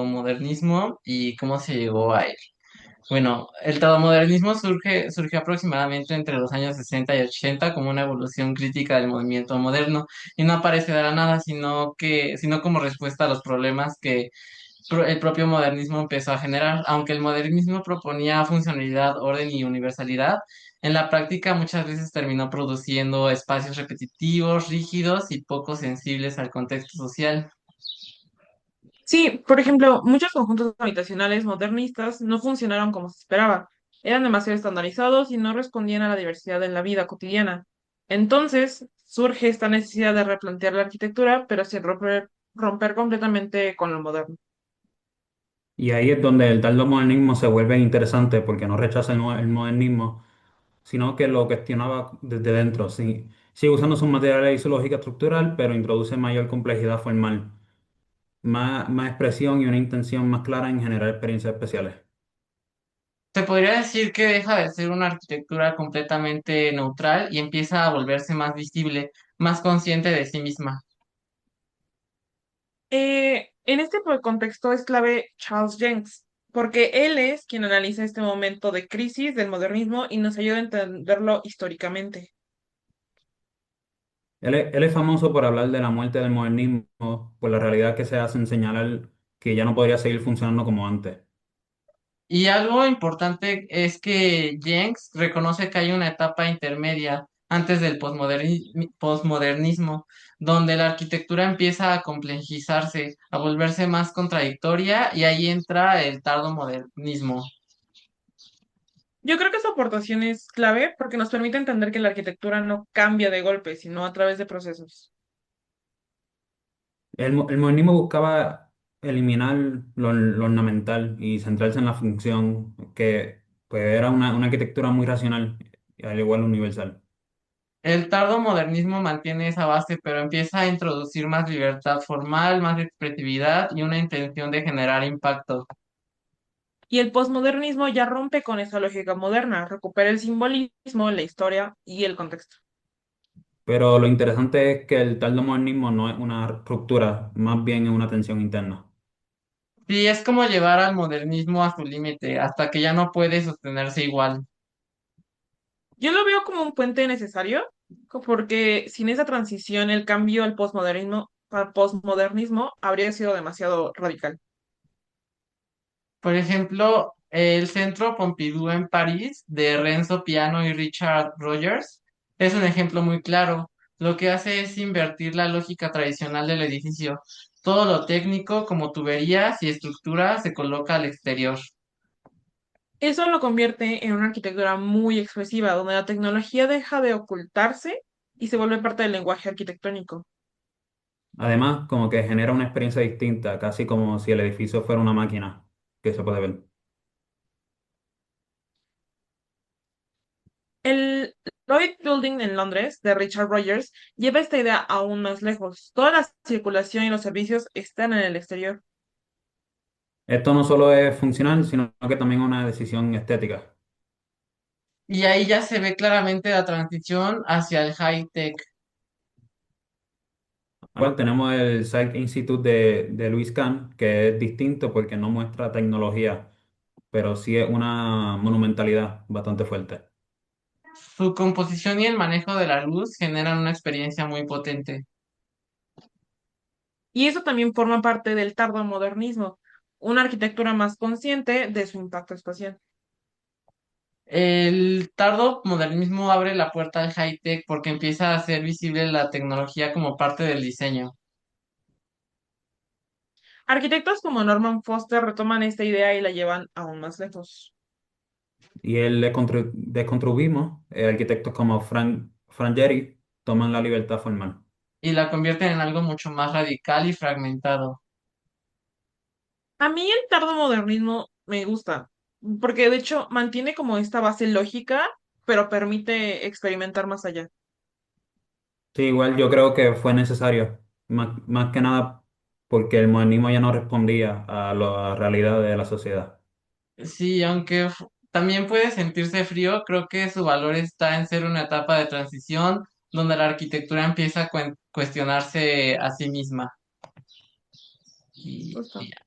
modernismo y cómo se llegó a él. Bueno, el tardomodernismo surgió aproximadamente entre los años 60 y 80 como una evolución crítica del movimiento moderno y no aparece de la nada, sino como respuesta a los problemas que el propio modernismo empezó a generar. Aunque el modernismo proponía funcionalidad, orden y universalidad, en la práctica muchas veces terminó produciendo espacios repetitivos, rígidos y poco sensibles al contexto social. Sí, por ejemplo, muchos conjuntos habitacionales modernistas no funcionaron como se esperaba. Eran demasiado estandarizados y no respondían a la diversidad en la vida cotidiana. Entonces, surge esta necesidad de replantear la arquitectura, pero sin romper completamente con lo moderno. Y ahí es donde el tardomodernismo se vuelve interesante porque no rechaza el modernismo, sino que lo cuestionaba desde dentro. Sí, sigue usando sus materiales y su lógica estructural, pero introduce mayor complejidad formal, más expresión y una intención más clara en generar experiencias especiales. Se podría decir que deja de ser una arquitectura completamente neutral y empieza a volverse más visible, más consciente de sí misma. En este contexto es clave Charles Jenks, porque él es quien analiza este momento de crisis del modernismo y nos ayuda a entenderlo históricamente. Él es famoso por hablar de la muerte del modernismo, por la realidad que se hace en señalar que ya no podría seguir funcionando como antes. Y algo importante es que Jenks reconoce que hay una etapa intermedia antes del posmodernismo, donde la arquitectura empieza a complejizarse, a volverse más contradictoria, y ahí entra el tardomodernismo. Yo creo que su aportación es clave porque nos permite entender que la arquitectura no cambia de golpe, sino a través de procesos. El modernismo buscaba eliminar lo ornamental y centrarse en la función, que pues, era una arquitectura muy racional, y al igual universal. El tardomodernismo mantiene esa base, pero empieza a introducir más libertad formal, más expresividad y una intención de generar impacto. Y el posmodernismo ya rompe con esa lógica moderna, recupera el simbolismo, la historia y el contexto. Pero lo interesante es que el tardomodernismo no es una ruptura, más bien es una tensión interna. Sí, es como llevar al modernismo a su límite, hasta que ya no puede sostenerse igual. Yo lo veo como un puente necesario, porque sin esa transición, el cambio al posmodernismo habría sido demasiado radical. Por ejemplo, el Centro Pompidou en París de Renzo Piano y Richard Rogers es un ejemplo muy claro. Lo que hace es invertir la lógica tradicional del edificio. Todo lo técnico, como tuberías y estructuras, se coloca al exterior. Eso lo convierte en una arquitectura muy expresiva, donde la tecnología deja de ocultarse y se vuelve parte del lenguaje arquitectónico. Además, como que genera una experiencia distinta, casi como si el edificio fuera una máquina que se puede ver. El Lloyd Building en Londres, de Richard Rogers, lleva esta idea aún más lejos. Toda la circulación y los servicios están en el exterior. Esto no solo es funcional, sino que también es una decisión estética. Y ahí ya se ve claramente la transición hacia el high-tech. Igual tenemos el Site Institute de Louis Kahn, que es distinto porque no muestra tecnología, pero sí es una monumentalidad bastante fuerte. Su composición y el manejo de la luz generan una experiencia muy potente. Y eso también forma parte del tardomodernismo, una arquitectura más consciente de su impacto espacial. El tardo modernismo abre la puerta al high-tech porque empieza a hacer visible la tecnología como parte del diseño. Arquitectos como Norman Foster retoman esta idea y la llevan aún más lejos. Y el desconstruismo, arquitectos como Frank Gehry toman la libertad formal. Y la convierten en algo mucho más radical y fragmentado. A mí el tardomodernismo me gusta, porque de hecho mantiene como esta base lógica, pero permite experimentar más allá. Sí, igual yo creo que fue necesario, más que nada porque el modernismo ya no respondía a la realidad de la sociedad. Sí, aunque también puede sentirse frío, creo que su valor está en ser una etapa de transición donde la arquitectura empieza a cuestionarse a sí misma. Y Justo. ya.